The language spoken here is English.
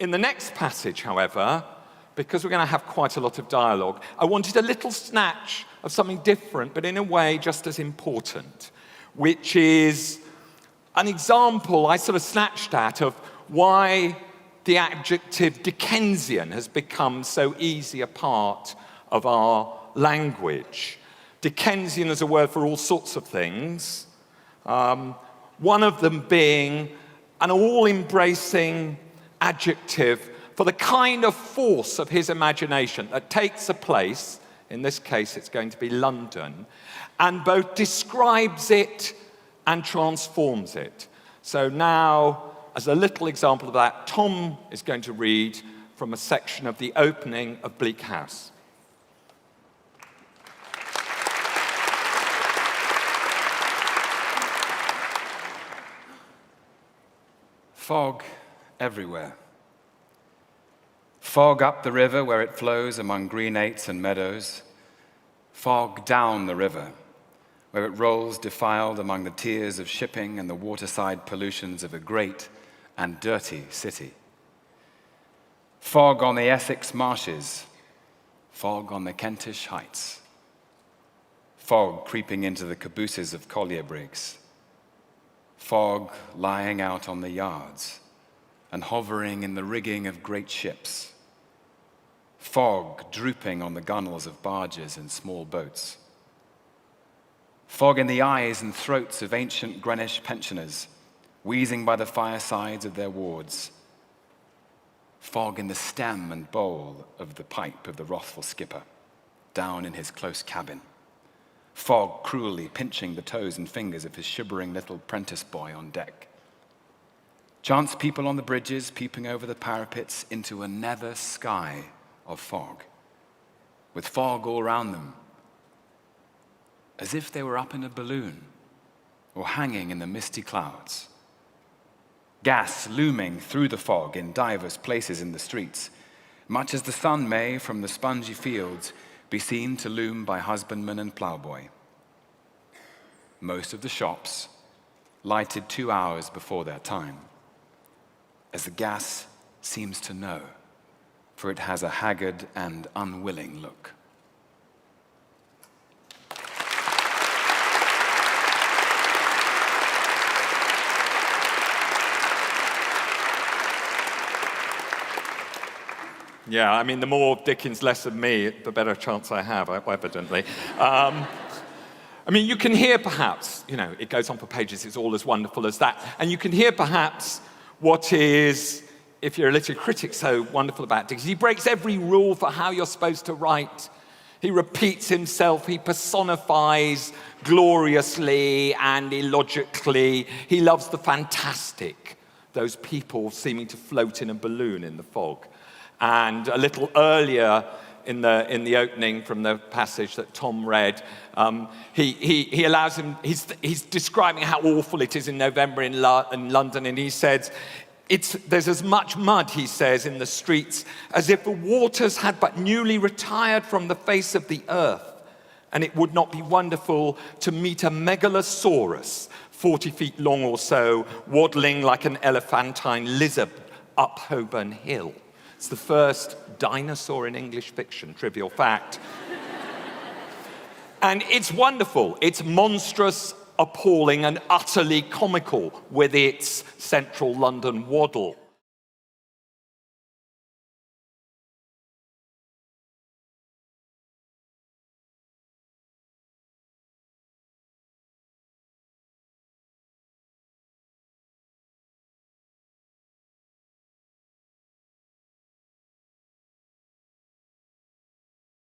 In the next passage, however, because we're going to have quite a lot of dialogue, I wanted a little snatch of something different, but in a way just as important, which is an example I sort of snatched at of why the adjective Dickensian has become so easy a part of our language. Dickensian is a word for all sorts of things, one of them being an all-embracing adjective for the kind of force of his imagination that takes a place, in this case it's going to be London, and both describes it and transforms it. So now, as a little example of that, Tom is going to read from a section of the opening of Bleak House. Fog everywhere. Fog up the river where it flows among greenates and meadows. Fog down the river where it rolls defiled among the tears of shipping and the waterside pollutions of a great and dirty city. Fog on the Essex marshes. Fog on the Kentish heights. Fog creeping into the cabooses of collier brigs. Fog lying out on the yards and hovering in the rigging of great ships. Fog drooping on the gunwales of barges and small boats. Fog in the eyes and throats of ancient Greenwich pensioners, wheezing by the firesides of their wards. Fog in the stem and bowl of the pipe of the wrathful skipper, down in his close cabin. Fog cruelly pinching the toes and fingers of his shivering little prentice boy on deck. Chance people on the bridges peeping over the parapets into a nether sky of fog, with fog all around them, as if they were up in a balloon or hanging in the misty clouds. Gas looming through the fog in divers places in the streets, much as the sun may, from the spongy fields, be seen to loom by husbandman and ploughboy. Most of the shops lighted 2 hours before their time, as the gas seems to know, for it has a haggard and unwilling look. Yeah, I mean, the more Dickens, less of me, the better chance I have, evidently. I mean, you can hear perhaps, it goes on for pages, it's all as wonderful as that. And you can hear perhaps what is, if you're a literary critic, so wonderful about Dickens. He breaks every rule for how you're supposed to write. He repeats himself, he personifies gloriously and illogically. He loves the fantastic, those people seeming to float in a balloon in the fog. And a little earlier in the opening from the passage that Tom read, he allows him, he's describing how awful it is in November in London, and he says, there's as much mud, he says, in the streets as if the waters had but newly retired from the face of the earth, and it would not be wonderful to meet a megalosaurus, 40 feet long or so, waddling like an elephantine lizard up Holborn Hill. It's the first dinosaur in English fiction, trivial fact. And it's wonderful. It's monstrous, appalling, and utterly comical with its central London waddle.